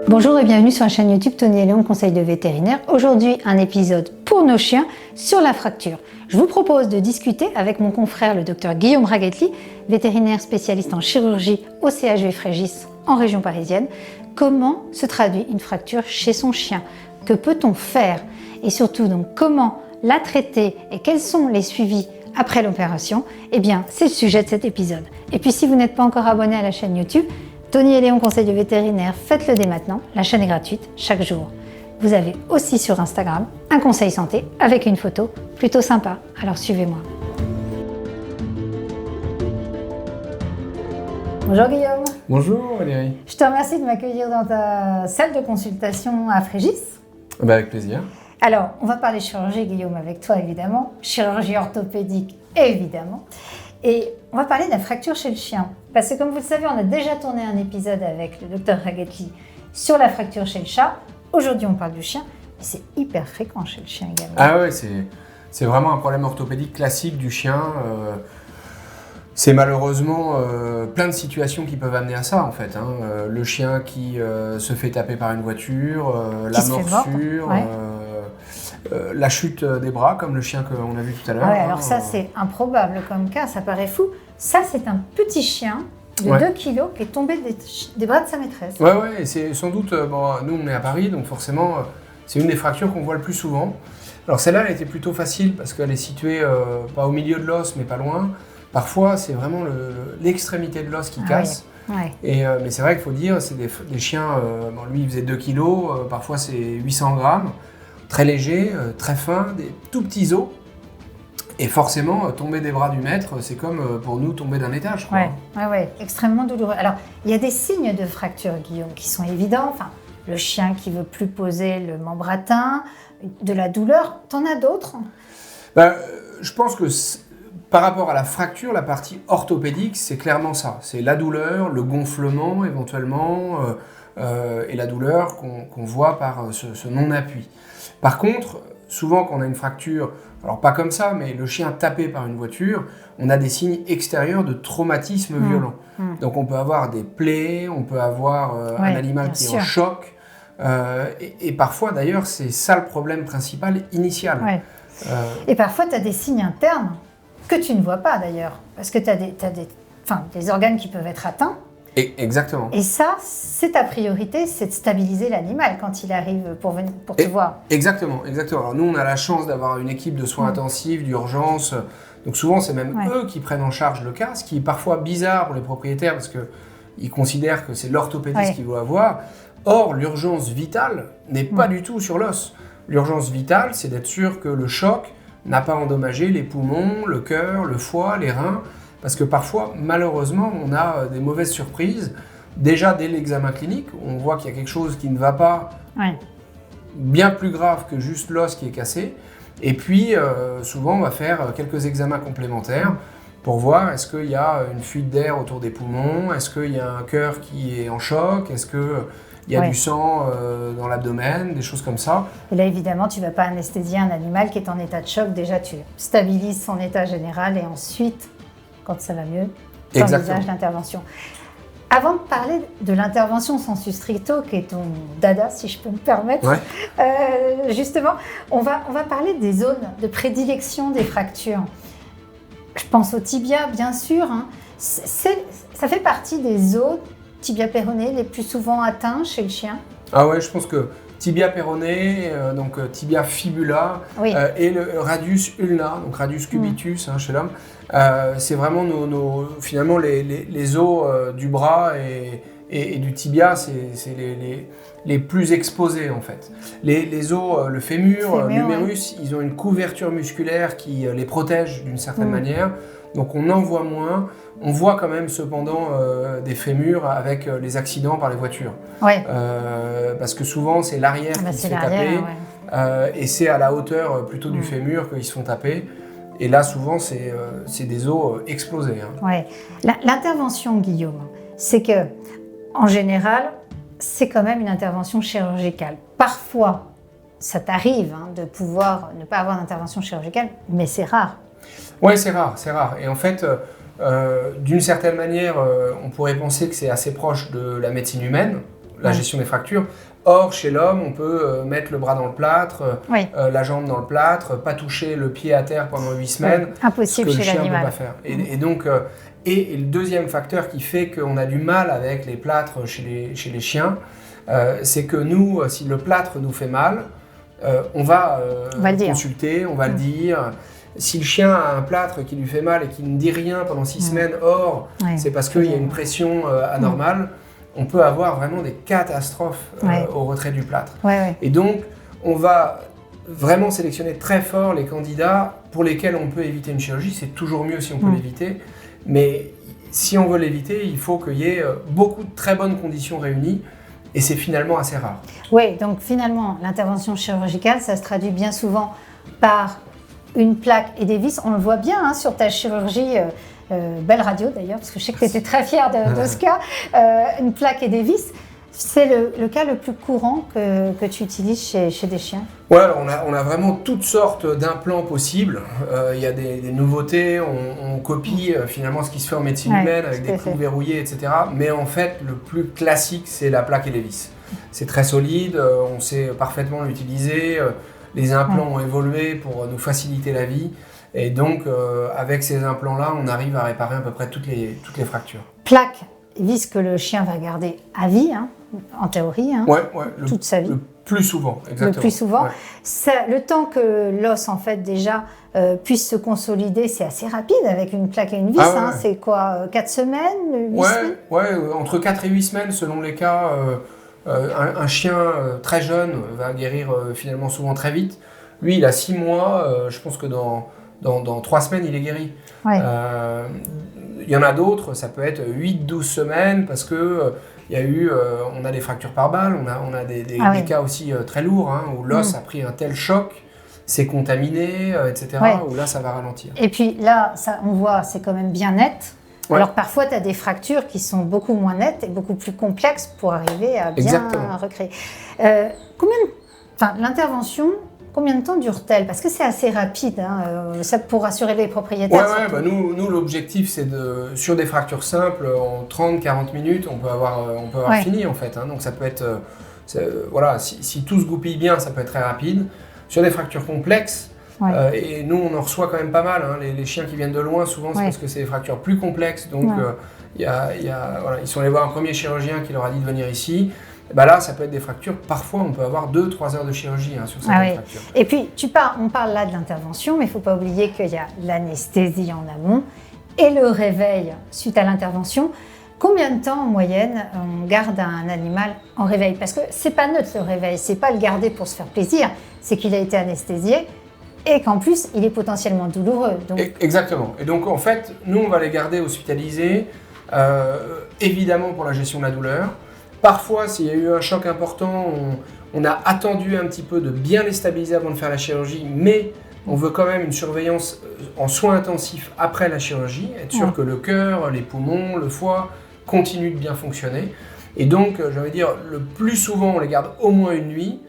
Bonjour et bienvenue sur la chaîne YouTube Tony et Léon Conseil de vétérinaire. Aujourd'hui, un épisode pour nos chiens sur la fracture. Je vous propose de discuter avec mon confrère le docteur Guillaume Raguetli, vétérinaire spécialiste en chirurgie au CHV Frégis en région parisienne. Comment se traduit une fracture chez son chien? Que peut-on faire? Et surtout, donc, comment la traiter et quels sont les suivis après l'opération? Eh bien, c'est le sujet de cet épisode. Et puis, si vous n'êtes pas encore abonné à la chaîne YouTube, Tony et Léon Conseil de vétérinaire, faites-le dès maintenant, la chaîne est gratuite chaque jour. Vous avez aussi sur Instagram un conseil santé avec une photo plutôt sympa, alors suivez-moi. Bonjour Guillaume. Bonjour Valérie. Je te remercie de m'accueillir dans ta salle de consultation à Frégis. Avec plaisir. Alors, on va parler chirurgie Guillaume avec toi évidemment, chirurgie orthopédique évidemment. Et on va parler de la fracture chez le chien. Parce que comme vous le savez, on a déjà tourné un épisode avec le docteur Raguetli sur la fracture chez le chat. Aujourd'hui, on parle du chien. Et c'est hyper fréquent chez le chien également. Ah ouais, c'est vraiment un problème orthopédique classique du chien. C'est malheureusement plein de situations qui peuvent amener à ça en fait. Le chien qui se fait taper par une voiture, la morsure, la chute des bras comme le chien qu'on a vu tout à l'heure. Ouais, alors ça c'est improbable comme cas, ça paraît fou. Ça c'est un petit chien de 2 kilos qui est tombé des bras de sa maîtresse. Ouais, et c'est sans doute, nous on est à Paris donc forcément c'est une des fractures qu'on voit le plus souvent. Alors celle-là elle était plutôt facile parce qu'elle est située pas au milieu de l'os mais pas loin. Parfois, c'est vraiment l'extrémité de l'os qui casse. Oui. Ouais. Mais c'est vrai qu'il faut dire, c'est des chiens, lui il faisait 2 kilos, parfois c'est 800 grammes, très léger, très fin, des tout petits os. Et forcément, tomber des bras du maître, c'est comme pour nous tomber d'un étage. Je crois. Ouais, extrêmement douloureux. Alors, il y a des signes de fracture, Guillaume, qui sont évidents. Enfin, le chien qui ne veut plus poser le membre atteint, de la douleur. T'en as d'autres? Je pense que par rapport à la fracture, la partie orthopédique, c'est clairement ça. C'est la douleur, le gonflement éventuellement, et la douleur qu'on voit par ce non-appui. Par contre, souvent quand on a une fracture, alors pas comme ça, mais le chien tapé par une voiture, on a des signes extérieurs de traumatisme violent. Donc on peut avoir des plaies, on peut avoir un animal qui est en choc, et parfois d'ailleurs c'est ça le problème principal initial. Ouais. Et parfois tu as des signes internes que tu ne vois pas d'ailleurs, parce que tu as des organes qui peuvent être atteints. Exactement. Et ça, c'est ta priorité, c'est de stabiliser l'animal quand il arrive pour te voir. Exactement. Alors nous, on a la chance d'avoir une équipe de soins intensifs, d'urgence. Donc souvent, c'est même eux qui prennent en charge le cas, ce qui est parfois bizarre pour les propriétaires parce qu'ils considèrent que c'est l'orthopédiste qui doit avoir. Or, l'urgence vitale n'est pas du tout sur l'os. L'urgence vitale, c'est d'être sûr que le choc n'a pas endommagé les poumons, le cœur, le foie, les reins, parce que parfois, malheureusement, on a des mauvaises surprises. Déjà, dès l'examen clinique, on voit qu'il y a quelque chose qui ne va pas, bien plus grave que juste l'os qui est cassé. Et puis, souvent, on va faire quelques examens complémentaires pour voir est-ce qu'il y a une fuite d'air autour des poumons, est-ce qu'il y a un cœur qui est en choc, est-ce qu'il y a du sang dans l'abdomen, des choses comme ça. Et là, évidemment, tu ne vas pas anesthésier un animal qui est en état de choc. Déjà, tu stabilises son état général et ensuite, quand ça va mieux, tu envisages l'intervention. Avant de parler de l'intervention sensu stricto, qui est ton dada, si je peux me permettre, justement, on va parler des zones de prédilection des fractures. Je pense au tibia, bien sûr. Ça fait partie des zones tibia péroné les plus souvent atteints chez le chien. Ah ouais, je pense que tibia péroné, donc tibia fibula, et le radius ulna, donc radius cubitus chez l'homme, c'est vraiment finalement les os du bras et du tibia, c'est les plus exposés en fait. Les os, le fémur, l'humérus, ils ont une couverture musculaire qui les protège d'une certaine manière, donc on en voit moins. On voit quand même cependant des fémurs avec les accidents par les voitures. Parce que souvent c'est l'arrière qui se fait taper et c'est à la hauteur plutôt du fémur qu'ils se font taper. Et là souvent c'est des os explosés. L'intervention, Guillaume, c'est que en général c'est quand même une intervention chirurgicale. Parfois ça t'arrive de pouvoir ne pas avoir d'intervention chirurgicale, mais c'est rare. Oui, c'est rare. Et en fait, d'une certaine manière, on pourrait penser que c'est assez proche de la médecine humaine, la gestion des fractures. Or, chez l'homme, on peut mettre le bras dans le plâtre, la jambe dans le plâtre, pas toucher le pied à terre pendant 8 semaines. Impossible ce que chez l'animal. le chien ne peut pas faire. Et donc, le deuxième facteur qui fait qu'on a du mal avec les plâtres chez les chiens, c'est que nous, si le plâtre nous fait mal, on va consulter, on va le dire. Si le chien a un plâtre qui lui fait mal et qui ne dit rien pendant 6 semaines, or, c'est parce qu'il y a une pression anormale, on peut avoir vraiment des catastrophes au retrait du plâtre. Et donc, on va vraiment sélectionner très fort les candidats pour lesquels on peut éviter une chirurgie. C'est toujours mieux si on peut l'éviter, mais si on veut l'éviter, il faut qu'il y ait beaucoup de très bonnes conditions réunies, et c'est finalement assez rare. Oui, donc finalement, l'intervention chirurgicale, ça se traduit bien souvent par une plaque et des vis. On le voit bien sur ta chirurgie, belle radio d'ailleurs, parce que je sais que tu étais très fière de ce cas, une plaque et des vis. C'est le cas le plus courant que tu utilises chez des chiens? Ouais, alors on a vraiment toutes sortes d'implants possibles. Il y a des nouveautés, on copie finalement ce qui se fait en médecine humaine avec des clous verrouillés, etc. Mais en fait, le plus classique, c'est la plaque et les vis. C'est très solide, on sait parfaitement l'utiliser. Les implants ont évolué pour nous faciliter la vie. Et donc, avec ces implants-là, on arrive à réparer à peu près toutes les fractures. Plaque et vis que le chien va garder à vie, en théorie, toute sa vie. Le plus souvent, exactement. Le plus souvent. Le temps que l'os, en fait, déjà, puisse se consolider, c'est assez rapide avec une plaque et une vis. C'est quoi, 4 semaines, 8 semaines? Entre 4 et 8 semaines, selon les cas. Un chien très jeune va guérir finalement souvent très vite. Lui, il a 6 mois, je pense que dans 3 semaines, il est guéri. Il y en a d'autres, ça peut être 8-12 semaines parce que on a des fractures par balle, on a des cas aussi très lourds où l'os a pris un tel choc, c'est contaminé, etc. Où là, ça va ralentir. Et puis là, on voit, c'est quand même bien net. Alors parfois, tu as des fractures qui sont beaucoup moins nettes et beaucoup plus complexes pour arriver à bien recréer. L'intervention, combien de temps dure-t-elle? Parce que c'est assez rapide, ça pour rassurer les propriétaires. Nous l'objectif, c'est sur des fractures simples, en 30-40 minutes, on peut avoir fini en fait. Donc ça peut être, si tout se goupille bien, ça peut être très rapide. Sur des fractures complexes, et nous, on en reçoit quand même pas mal. Les chiens qui viennent de loin, souvent, c'est parce que c'est des fractures plus complexes. Donc, ils sont allés voir un premier chirurgien qui leur a dit de venir ici. Là, ça peut être des fractures. Parfois, on peut avoir 2-3 heures de chirurgie sur certaines fractures. Et puis, on parle là de l'intervention, mais il ne faut pas oublier qu'il y a l'anesthésie en amont et le réveil suite à l'intervention. Combien de temps, en moyenne, on garde un animal en réveil? Parce que ce n'est pas neutre, le réveil. Ce n'est pas le garder pour se faire plaisir. C'est qu'il a été anesthésié. Et qu'en plus, il est potentiellement douloureux. Exactement. Et donc, en fait, nous, on va les garder hospitalisés, évidemment pour la gestion de la douleur. Parfois, s'il y a eu un choc important, on a attendu un petit peu de bien les stabiliser avant de faire la chirurgie, mais on veut quand même une surveillance en soins intensifs après la chirurgie, être sûr que le cœur, les poumons, le foie continuent de bien fonctionner. Et donc, j'ai envie de dire, le plus souvent, on les garde au moins une nuit.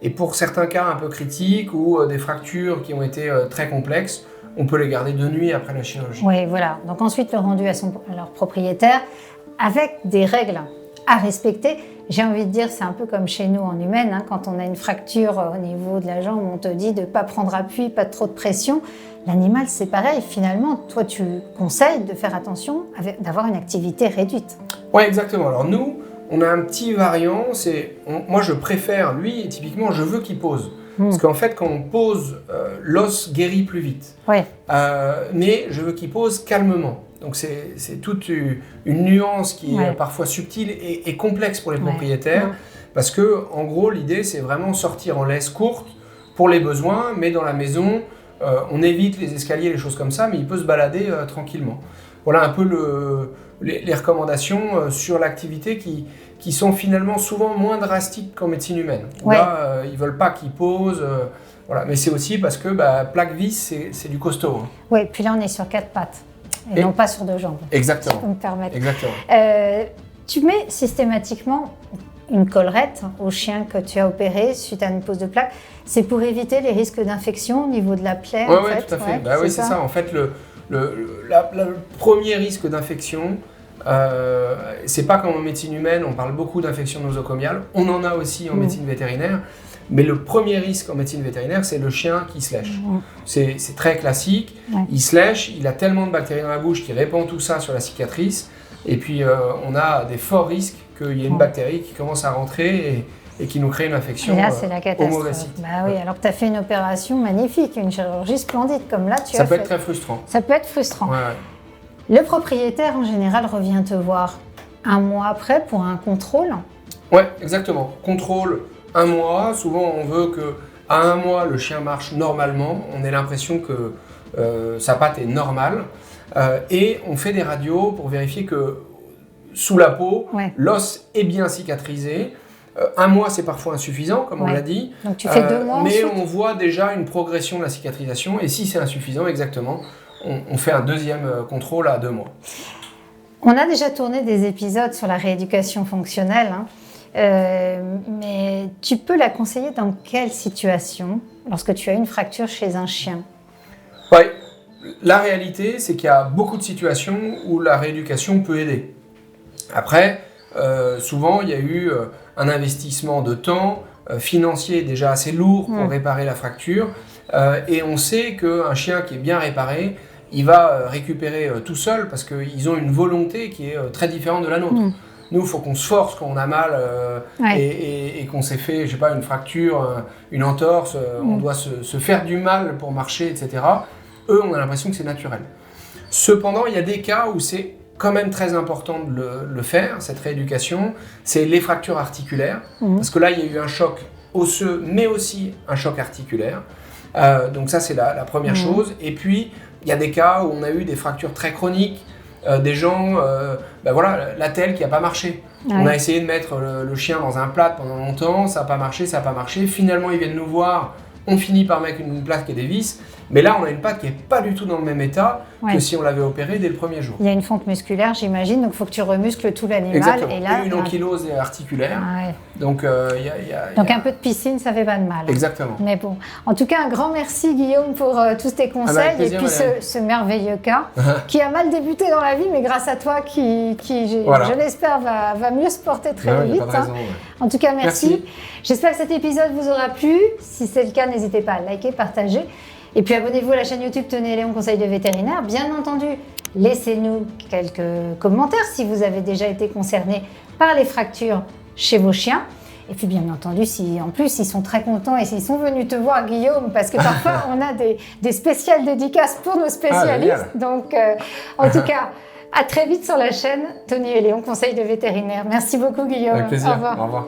Et pour certains cas un peu critiques ou des fractures qui ont été très complexes, on peut les garder 2 nuits après la chirurgie. Oui, voilà. Donc ensuite, le rendu à leur propriétaire, avec des règles à respecter. J'ai envie de dire, c'est un peu comme chez nous en humaine, quand on a une fracture au niveau de la jambe, on te dit de ne pas prendre appui, pas trop de pression. L'animal, c'est pareil. Finalement, toi, tu conseilles de faire attention, d'avoir une activité réduite. Oui, exactement. Alors nous, on a un petit variant, moi je préfère, lui, typiquement, je veux qu'il pose. Parce qu'en fait, quand on pose, l'os guérit plus vite. Mais je veux qu'il pose calmement. Donc c'est toute une nuance qui est parfois subtile et complexe pour les propriétaires. Parce que, en gros, l'idée, c'est vraiment sortir en laisse courte pour les besoins, mais dans la maison, on évite les escaliers, les choses comme ça, mais il peut se balader tranquillement. Voilà un peu les recommandations sur l'activité qui sont finalement souvent moins drastiques qu'en médecine humaine. Là, ils ne veulent pas qu'ils posent, mais c'est aussi parce que plaque-vis, c'est du costaud. Oui, puis là on est sur 4 pattes et non pas sur 2 jambes. Exactement. Si je peux me permettre. Exactement. Tu mets systématiquement une collerette au chien que tu as opéré suite à une pose de plaque. C'est pour éviter les risques d'infection au niveau de la plaie. Oui, tout à fait. Oui, c'est ça. En fait, le premier risque d'infection, C'est pas comme en médecine humaine, on parle beaucoup d'infections nosocomiales. On en a aussi en médecine vétérinaire. Mais le premier risque en médecine vétérinaire, c'est le chien qui se lèche. C'est très classique. Il se lèche, il a tellement de bactéries dans la bouche qu'il répand tout ça sur la cicatrice. Et puis, on a des forts risques qu'il y ait une bactérie qui commence à rentrer et qui nous crée une infection. Et là, c'est la catastrophe. Homogastrique. Bah oui, alors que tu as fait une opération magnifique, une chirurgie splendide, comme là tu as fait. Ça peut être très frustrant. Ça peut être frustrant. Ouais. Le propriétaire, en général, revient te voir un mois après pour un contrôle. Ouais, exactement. Contrôle 1 mois. Souvent, on veut qu'à 1 mois, le chien marche normalement. On ait l'impression que sa patte est normale. Et on fait des radios pour vérifier que sous la peau, l'os est bien cicatrisé. 1 mois, c'est parfois insuffisant, comme on l'a dit. Donc tu fais 2 mois mais ensuite. on voit déjà une progression de la cicatrisation. Et si c'est insuffisant, exactement, on fait un deuxième contrôle à 2 mois. On a déjà tourné des épisodes sur la rééducation fonctionnelle, mais tu peux la conseiller dans quelle situation lorsque tu as une fracture chez un chien? Oui, la réalité, c'est qu'il y a beaucoup de situations où la rééducation peut aider. Après, souvent, il y a eu un investissement de temps financier déjà assez lourd pour réparer la fracture. Et on sait qu'un chien qui est bien réparé, il va récupérer tout seul parce qu'ils ont une volonté qui est très différente de la nôtre. Nous, il faut qu'on se force quand on a mal et qu'on s'est fait, je sais pas, une fracture, une entorse, on doit se faire du mal pour marcher, etc. Eux, on a l'impression que c'est naturel. Cependant, il y a des cas où c'est quand même très important de le faire, cette rééducation. C'est les fractures articulaires, parce que là, il y a eu un choc osseux, mais aussi un choc articulaire. Donc ça, c'est la première chose. Et puis, il y a des cas où on a eu des fractures très chroniques, des gens, l'attelle qui n'a pas marché. On a essayé de mettre le chien dans un plat pendant longtemps, ça n'a pas marché, ça n'a pas marché. Finalement, ils viennent nous voir, on finit par mettre une plaque et des vis. Mais là, on a une patte qui n'est pas du tout dans le même état que si on l'avait opéré dès le premier jour. Il y a une fonte musculaire, j'imagine, donc il faut que tu remuscles tout l'animal. Exactement, et là, une ankylose articulaire. Donc, donc un peu de piscine, ça fait pas de mal. Exactement. Mais bon, en tout cas, un grand merci Guillaume pour tous tes conseils plaisir, et puis ce merveilleux cas qui a mal débuté dans la vie, mais grâce à toi qui je l'espère, va mieux se porter très vite. Raison, En tout cas, merci. J'espère que cet épisode vous aura plu. Si c'est le cas, n'hésitez pas à liker, partager. Et puis abonnez-vous à la chaîne YouTube Tony et Léon Conseil de vétérinaire. Bien entendu, laissez-nous quelques commentaires si vous avez déjà été concerné par les fractures chez vos chiens. Et puis bien entendu, si en plus ils sont très contents et s'ils sont venus te voir, Guillaume, parce que parfois on a des spéciales dédicaces pour nos spécialistes. Donc en tout cas, à très vite sur la chaîne Tony et Léon Conseil de vétérinaire. Merci beaucoup Guillaume. Avec plaisir. Au revoir. Au revoir.